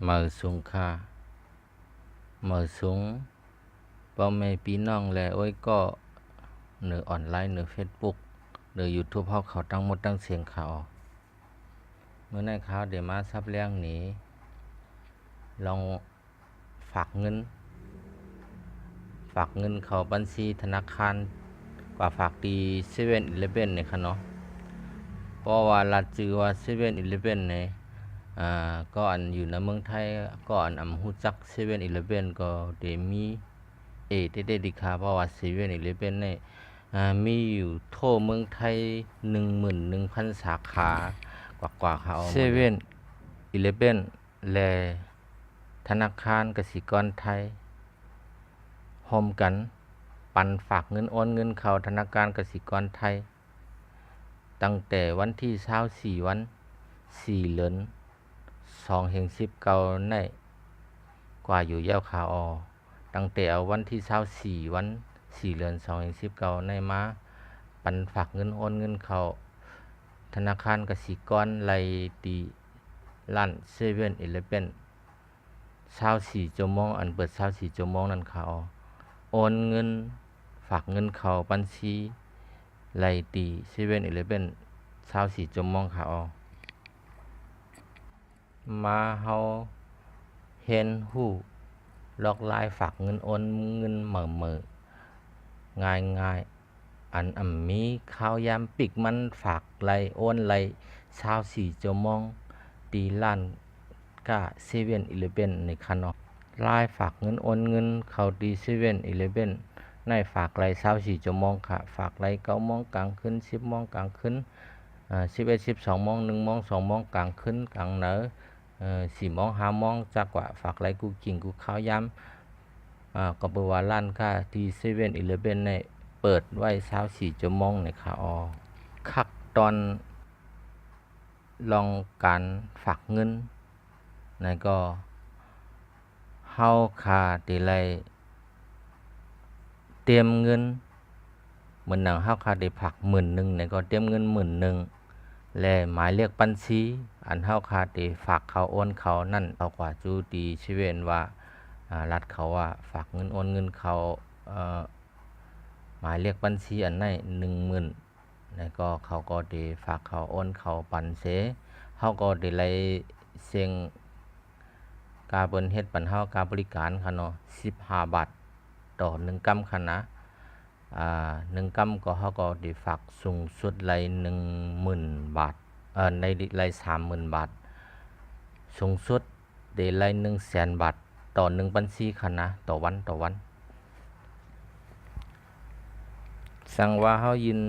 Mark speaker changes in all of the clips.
Speaker 1: mở xuốngค่ะmở xuống พ่อแม่พี่น้องและโอ้ยก็เหนือออนไลน์เหนือ Facebook เหนือ YouTube เฮาเขาทั้งหมดทั้งเสียงเขาเมื่อในข่าวเดี๋ยวมาซับเรื่องนี้ลองฝากเงินเขาบัญชีธนาคารกว่าฝากดี7-Eleven นี่ค่ะเนาะเพราะว่ารัฐจือว่า 7-Eleven นี่ก็อันอยู่ในเมืองไทยก็อันฮู้จัก 7-Eleven ก็ได้มีได้ดีค่ะเพราะว่า 7-Eleven นี่มีอยู่ทั่วเมืองไทย 11,000 สาขากว่าเขา7-Eleven และธนาคารกสิกรไทยพร้อมกันปันฝากเงินโอนเงินเข้าธนาคารกสิกรไทยตั้งแต่วันที่24วัน4เดือน2/19ได้กว่าอยู่ยาวขาออตั้งแต่เอาวันที่24วัน4เดือน2/19ได้มาปันฝากเงินโอนเงินเข้าธนาคารกสิกรไหลตีร้าน 7-Eleven 24ชั่วโมงอันเปิด24ชั่วโมงนั้นเขาโอนเงินฝากเงินเข้าบัญชีไหลตี 7-Eleven 24ชั่วโมงเขามาเฮาเห็นฮู้ลอกลายฝากเงินโอนเงินเหม่อง่ายอันมีข่าวยามปิกมันฝากไหลโอนไหล24ชั่วโมงตีร้านก้า 7-Eleven ในคันเนาะลายฝากเงินโอนเงินเข้าตี 7-Eleven ในฝากไหล24ชั่วโมงค่ะฝากไหล9โมงกลางคืน10โมงกลางคืน11 12โมง1โมง2โมงกลางคืนกลางเหนือ4โมง5โมงจักว่าฝากไหลกูกินกูข้าวยามก็บอกว่าร้านค้าที่ 7-Eleven เนี่ยเปิดไว้24ชั่วโมงในค่ะคักตอนลองการฝากเงินนั่นก็เฮาค่าติไลเตรียมเงินเหมือนหนังเฮาค่าได้ผัก10,000นั่นก็เตรียมเงิน10,000และหมายเลขบัญชีอันเฮาค่าได้ฝากเขาโอนเขานั่นเอากว่าจูดีชีเวนว่ารัฐเขาว่าฝากเงินโอนเงินเขาหมายเลขบัญชีอันไหน 10,000แล้วก็เขาก็ได้ฝากเขาโอนเขาปันเสเฮาก็ได้ไล่เสียงกาเปิ้นเฮ็ดปันเฮาการบริการค่ะเนาะ15 บาทต่อ1กำค่ะนะ1กำก็เฮาก็ได้ฝากสูงสุดไล่ 10,000 บาทในไล่ 30,000 บาทสูงสุดได้ไล่ 100,000 บาทต่อ1บัญชีค่ะนะต่อวันสั่งว่าเฮายิน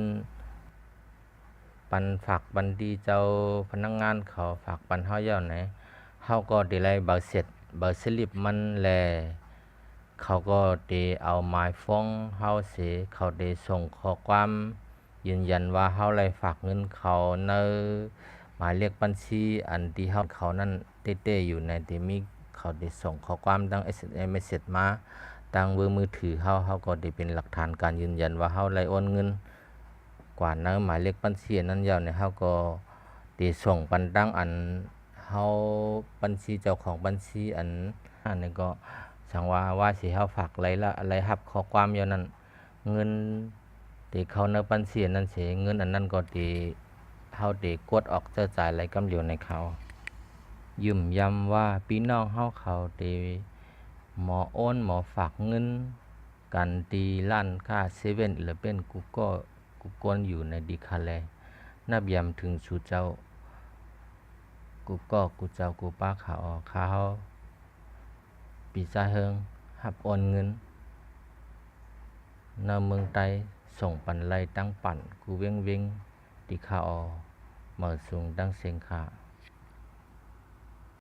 Speaker 1: ปันฝากบันดีเจ้าพนักงานเขาฝากปันเฮาย่อไหนเฮาก็ได้ไล่เบอร์สลิปมันแลเขาก็ได้เอาหมายฟ้องเฮาเสเขาได้ส่งข้อความยืนยันว่าเฮาไล่ฝากเงินเขาในหมายเลขบัญชีอันที่เฮาเขานั้นเต้ๆอยู่ในที่มีเขาได้ส่งข้อความดัง SMS มาดังเบอร์มือถือเฮาก็ได้เป็นหลักฐานการยืนยันว่าเฮาไล่โอนเงินกว่านั้นหมายเลขบัญชีนั้นยาวเนี่ยเฮาก็ได้ส่งปันดังอันเฮาบัญชีเจ้าของบัญชีอันนี้ก็สังว่าสิเฮาฝากอะไรรับข้อความอย่างนั้นเงินที่เขาในบัญชีนั้นเสเงินอันนั้นก็ที่เฮาได้กดออกจ่ายอะไรกำเหลียวในเขายืมย้ำว่าพี่น้องเฮาเขาได้หมอโอนหมอฝากเงินกันที่ร้านค้า 7-Eleven กูกวนอยู่ในดีคาแลนับย้ำถึงชูเจ้ากูเจ้ากูป้าขาออกขาเฮาปีซาเฮิงหับโอนเงินในเมืองไต้ส่งปันไลตั้งปั่นกูเว้งดีขาออเหมือสูงดังเสียงขา